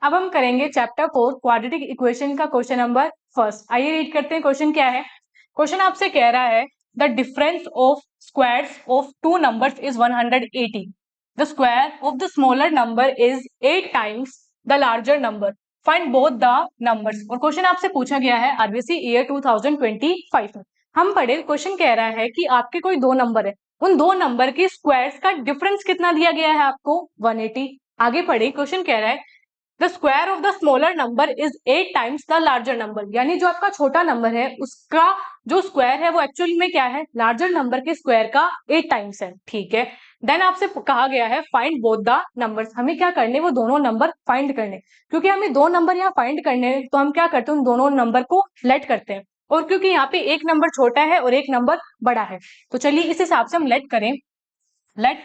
अब हम करेंगे चैप्टर 4 क्वाड्रेटिक इक्वेशन का क्वेश्चन नंबर फर्स्ट। आइए रीड करते हैं क्वेश्चन क्या है। क्वेश्चन आपसे कह रहा है the difference of squares of two numbers is 180। The square of the smaller number is 8 times the larger number, find both the numbers. और क्वेश्चन आपसे पूछा गया है आरबीसी ईयर 2025 में। हम पढ़े क्वेश्चन कह रहा है कि आपके कोई दो नंबर है, उन दो नंबर के स्क्वायर्स का डिफरेंस कितना दिया गया है आपको 180। आगे पढ़े क्वेश्चन कह रहा है the square of the smaller number is 8 times the larger number, यानी जो आपका छोटा नंबर है उसका जो स्क्वायर है वो एक्चुअली में क्या है, लार्जर नंबर के स्क्वायर का 8 टाइम्स है। ठीक है, देन आपसे कहा गया है फाइंड बोथ द नंबर्स। हमें क्या करने, वो दोनों नंबर फाइंड करने। क्योंकि हमें दो नंबर यहाँ फाइंड करने हैं तो हम क्या करते हैं, उन दोनों नंबर को लेट करते हैं। और क्योंकि यहाँ पे एक नंबर छोटा है और एक नंबर बड़ा है, तो चलिए इस हिसाब से हम लेट करें। लेट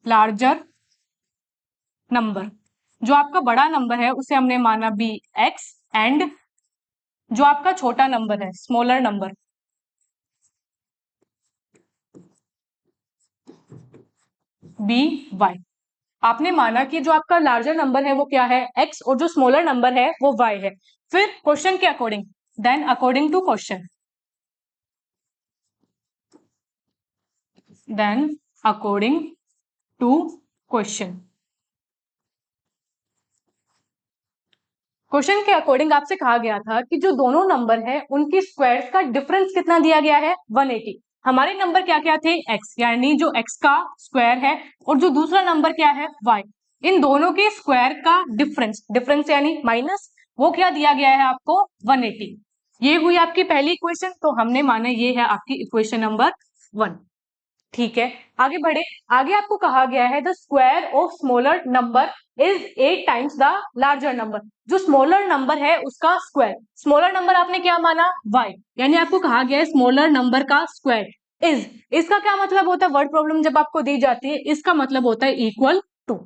लार्जर नंबर, जो आपका बड़ा नंबर है उसे हमने माना बी एक्स, एंड जो आपका छोटा नंबर है स्मॉलर नंबर बी वाई। आपने माना कि जो आपका लार्जर नंबर है वो क्या है, एक्स, और जो स्मॉलर नंबर है वो वाई है। फिर क्वेश्चन के according, then according to question, then according to question, question के अकॉर्डिंग आपसे कहा गया था कि जो दोनों नंबर है उनकी स्क्वायर्स का डिफरेंस कितना दिया गया है 180। हमारे नंबर क्या क्या थे, x, यानी जो x का स्क्वायर है, और जो दूसरा नंबर क्या है y। इन दोनों के स्क्वायर का डिफरेंस, डिफरेंस यानी माइनस, वो क्या दिया गया है आपको 180। ये हुई आपकी पहली इक्वेशन, तो हमने माना ये है आपकी इक्वेशन नंबर 1। ठीक है, आगे बढ़े। आगे आपको कहा गया है the square of smaller number is 8 times the larger number. जो स्मॉलर नंबर है उसका स्क्वायर, स्मॉलर नंबर आपने क्या माना y, यानी आपको कहा गया है स्मॉलर नंबर का स्क्वायर इज। इसका क्या मतलब होता है, वर्ड प्रॉब्लम जब आपको दी जाती है इसका मतलब होता है इक्वल टू।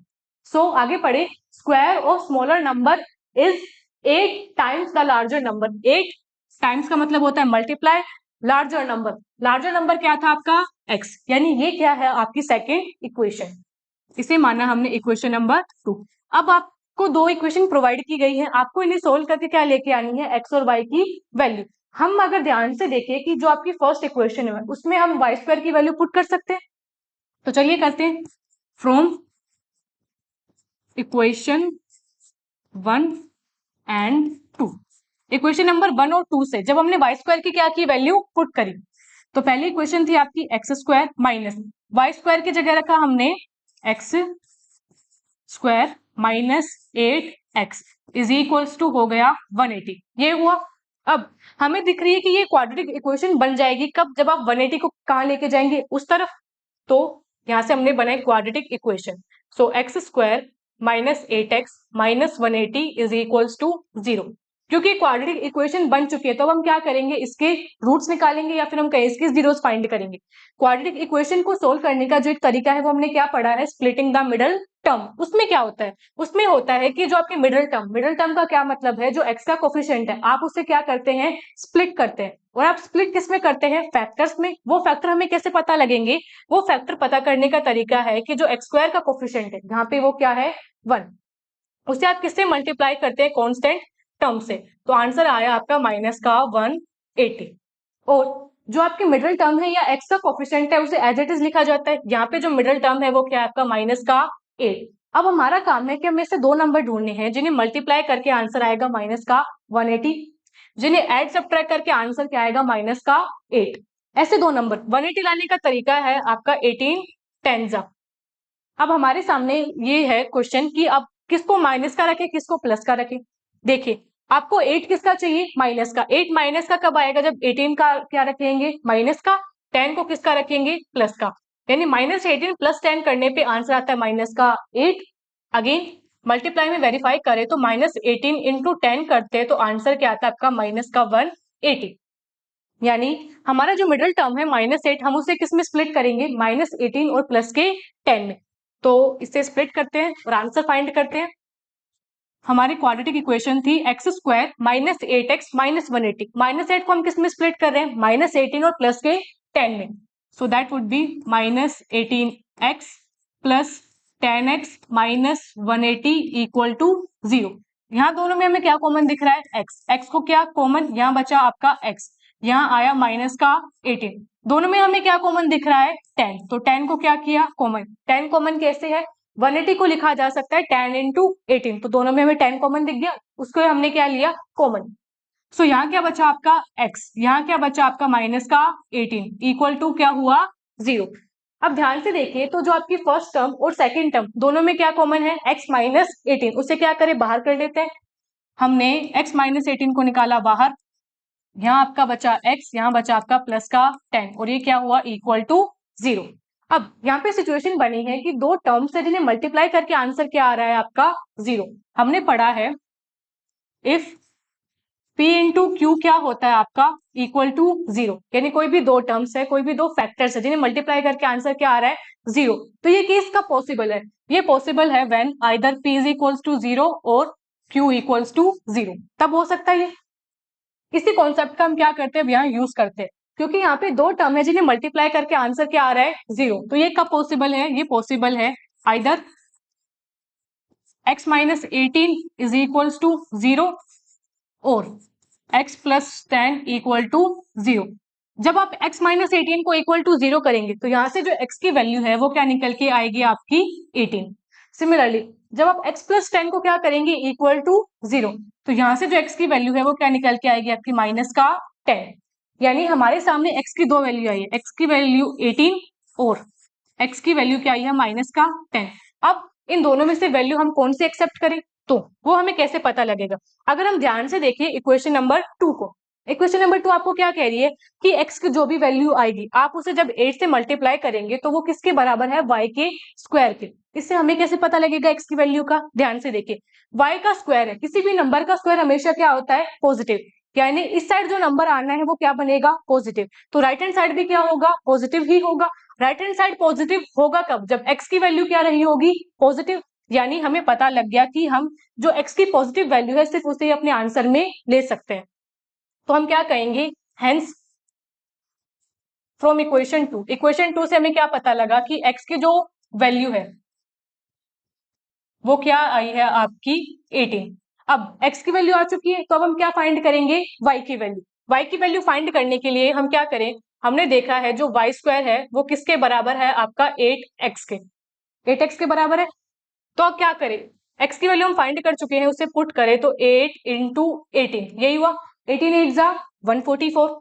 सो आगे पढ़े, square of smaller number is 8 times the larger number. 8 times का मतलब होता है multiply, larger number, larger number क्या था आपका x, यानी ये क्या है आपकी सेकेंड इक्वेशन। इसे माना हमने इक्वेशन नंबर 2। अब आपको दो इक्वेशन प्रोवाइड की गई है, आपको इन्हें सोल्व करके क्या लेके आनी है, x और y की वैल्यू। हम अगर ध्यान से देखें कि जो आपकी फर्स्ट इक्वेशन है उसमें हम वाई स्क्वायर की वैल्यू पुट कर सकते हैं, तो चलिए करते हैं। From equation 1 and 2, equation number 1 और 2 से जब हमने वाई स्क्वायर की क्या की वैल्यू पुट करी, तो पहली इक्वेशन थी आपकी x square minus y square की जगह रखा हमने x square minus 8x is equals to हो गया 180। ये हुआ। अब हमें दिख रही है कि ये क्वाड्रेटिक इक्वेशन बन जाएगी कब, जब आप 180 को कहां लेके जाएंगे, उस तरफ। तो यहां से हमने बनाई quadratic equation. So x square minus 8x minus 180 is equals to 0। क्योंकि क्वाड्रेटिक इक्वेशन बन चुकी है तो अब हम क्या करेंगे, इसके रूट्स निकालेंगे या फिर हम कहें इसके जीरोस फाइंड करेंगे। क्वाड्रेटिक इक्वेशन को सोल्व करने का जो एक तरीका है वो हमने क्या पढ़ा है, स्प्लिटिंग द मिडल टर्म। उसमें क्या होता है, उसमें होता है कि जो आपके मिडल टर्म, मिडल टर्म का क्या मतलब है, जो एक्स का कोफिशिएंट है आप उसे क्या करते हैं, स्प्लिट करते हैं। और आप स्प्लिट किस में करते हैं, फैक्टर्स में। वो फैक्टर हमें कैसे पता लगेंगे, वो फैक्टर पता करने का तरीका है कि जो एक्स स्क्वायर का कोफिशिएंट है यहाँ पे वो क्या है 1, उसे आप किससे मल्टीप्लाई करते हैं, कांस्टेंट टर्म से। तो आंसर आया आपका माइनस का 180। और जो आपके मिडिल टर्म है या एक्स का कोफिशिएंट है उसे एज इट इज लिखा जाता है। यहाँ पे जो मिडिल टर्म है वो क्या है आपका माइनस का 8। अब हमारा काम है कि हमें से दो नंबर ढूंढने हैं जिन्हें मल्टीप्लाई करके आंसर आएगा माइनस का 180, जिन्हें एड सब्ट्रैक्ट करके आंसर क्या आएगा माइनस का 8। ऐसे दो नंबर 180 लाने का तरीका है आपका 18 टेंजा। अब हमारे सामने ये है क्वेश्चन कि अब किसको माइनस का रखें किसको प्लस का रखें। देखिए आपको 8 किसका चाहिए, माइनस का। 8 माइनस का कब आएगा, जब 18 का क्या रखेंगे माइनस का, 10 को किसका रखेंगे प्लस का। यानी माइनस 18 प्लस 10 करने पे आंसर आता है माइनस का 8। अगेन मल्टीप्लाई में वेरीफाई करें तो माइनस 18 इंटू 10 करते हैं तो आंसर क्या आता है आपका माइनस का 180। यानी हमारा जो मिडिल टर्म है माइनस 8 हम उसे किस में स्प्लिट करेंगे, माइनस 18 और प्लस के 10 में। तो इसे स्प्लिट करते हैं और आंसर फाइंड करते हैं। हमारी क्वाड्रेटिक इक्वेशन थी x square minus 8x minus 180। Minus 8 को हम किस में स्प्लिट कर रहे हैं, माइनस 18 और प्लस के 10 में। So that would be minus 18x plus 10x minus 180 equal to 0। यहाँ दोनों में हमें क्या कॉमन दिख रहा है? x को क्या कॉमन, यहाँ बचा आपका x, यहाँ आया माइनस का 18, दोनों में हमें क्या कॉमन दिख रहा है? 10। तो 10 को क्या किया? कॉमन। 10 कॉमन कैसे है? 180 को लिखा जा सकता है 10 इंटू 18, तो दोनों में हमें 10 कॉमन दिख गया, उसको हमने क्या लिया? कॉमन। सो यहाँ क्या बचा आपका? x, यहाँ क्या बचा आपका? माइनस का 18 इक्वल टू क्या हुआ? 0। अब ध्यान से देखिए तो जो आपकी फर्स्ट टर्म और सेकंड टर्म दोनों में क्या कॉमन है? x माइनस 18, उसे क्या करें? बाहर कर लेते हैं। हमने x माइनस 18 को निकाला बाहर, यहाँ आपका बचा x, यहाँ बचा आपका प्लस का 10, और ये क्या हुआ? Equal to 0। अब यहाँ पे सिचुएशन बनी है कि दो टर्म्स है जिन्हें मल्टीप्लाई करके आंसर क्या आ रहा है आपका? 0। हमने पढ़ा है इफ P इंटू क्यू क्या होता है आपका? इक्वल टू 0, यानी कोई भी दो टर्म्स है, कोई भी दो फैक्टर्स है जिन्हें मल्टीप्लाई करके आंसर क्या आ रहा है? 0। तो ये केस कब पॉसिबल है? ये पॉसिबल है when either P is equals to 0 और Q इक्वल्स टू 0, तब हो सकता है ये। इसी कॉन्सेप्ट का हम क्या करते हैं? यहाँ यूज करते हैं, क्योंकि यहाँ पे दो टर्म है जिन्हें मल्टीप्लाई करके आंसर क्या आ रहा है? 0। तो ये कब पॉसिबल है? ये पॉसिबल है either x minus 18 is equals to 0 और x प्लस 10 इक्वल टू 0। जब आप x माइनस 18 को इक्वल टू 0 करेंगे तो यहाँ से जो x की वैल्यू है वो क्या निकल के आएगी? आपकी 18। सिमिलरली जब आप x प्लस 10 को क्या करेंगे? इक्वल टू 0, तो यहाँ से जो x की वैल्यू है वो क्या निकल के आएगी? आपकी माइनस का 10। यानी हमारे सामने x की दो वैल्यू आई है, x की वैल्यू 18 और x की वैल्यू क्या आई है? माइनस का 10। अब इन दोनों में से वैल्यू हम कौन से एक्सेप्ट करें, तो वो हमें कैसे पता लगेगा? अगर हम ध्यान से देखिए इक्वेशन नंबर 2 को, इक्वेशन नंबर 2 आपको क्या कह रही है कि x की जो भी वैल्यू आएगी आप उसे जब 8 से मल्टीप्लाई करेंगे तो वो किसके बराबर है? y के स्क्वायर के। इससे हमें कैसे पता लगेगा x की वैल्यू का? ध्यान से देखिए, y का स्क्वायर है, किसी भी नंबर का स्क्वायर हमेशा क्या होता है? पॉजिटिव, यानी इस साइड जो नंबर आना है वो क्या बनेगा? पॉजिटिव। तो राइट हैंड साइड भी क्या होगा? पॉजिटिव ही होगा। राइट हैंड साइड पॉजिटिव होगा कब? जब x की वैल्यू क्या रही होगी? पॉजिटिव। यानी हमें पता लग गया कि हम जो x की पॉजिटिव वैल्यू है सिर्फ उसे अपने आंसर में ले सकते हैं। तो हम क्या कहेंगे? हेंस फ्रॉम इक्वेशन 2, इक्वेशन 2 से हमें क्या पता लगा कि x की जो वैल्यू है वो क्या आई है? आपकी 18। अब x की वैल्यू आ चुकी है तो अब हम क्या फाइंड करेंगे? y की वैल्यू। y की वैल्यू फाइंड करने के लिए हम क्या करें? हमने देखा है जो y स्क्वायर है वो किसके बराबर है? आपका 8x के, 8x के बराबर है। तो अब क्या करें? x की वैल्यू हम फाइंड कर चुके हैं, उसे पुट करें तो 8 इंटू 18, यही हुआ। 18 8 जा 144,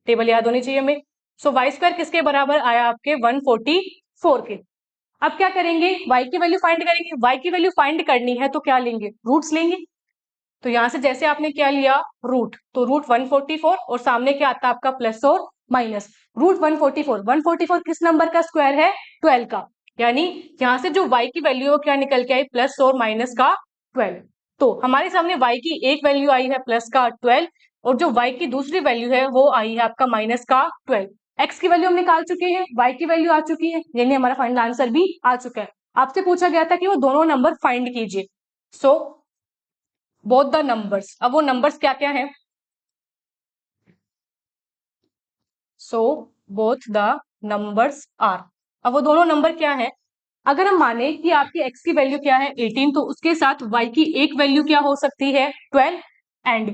टेबल याद होनी चाहिए हमें। सो y स्क्वायर किसके बराबर आया? आपके 144 के। अब क्या करेंगे? y की वैल्यू फाइंड करेंगे। y की वैल्यू फाइंड करनी है तो क्या लेंगे? रूट्स लेंगे। तो यहां से जैसे आपने क्या लिया? रूट, तो रूट 144 और सामने क्या आता है आपका? प्लस और माइनस। रूट 144, 144 किस नंबर का स्क्वायर है? 12 का। यानी यहां से जो y की वैल्यू है क्या निकल के आई? प्लस और माइनस का 12। तो हमारे सामने y की एक वैल्यू आई है प्लस का 12 और जो y की दूसरी वैल्यू है वो आई है आपका माइनस का 12। x की वैल्यू हम निकाल चुके हैं, y की वैल्यू आ चुकी है, यानी हमारा फाइनल आंसर भी आ चुका है। आपसे पूछा गया था कि वो दोनों नंबर फाइंड कीजिए। सो बोथ द नंबर्स, अब वो नंबर्स क्या क्या है? So both the numbers are, अब वो दोनों नंबर क्या है? अगर हम माने कि आपकी x की वैल्यू क्या है? 18, तो उसके साथ y की एक वैल्यू क्या हो सकती है? 12। एंड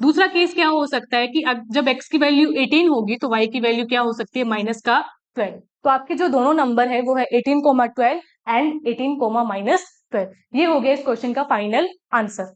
दूसरा केस क्या हो सकता है कि जब x की वैल्यू 18 होगी तो y की वैल्यू क्या हो सकती है? माइनस का 12। तो आपके जो दोनों नंबर है वो है 18, 12 एंड 18, माइनस 12। ये हो गया इस क्वेश्चन का फाइनल आंसर।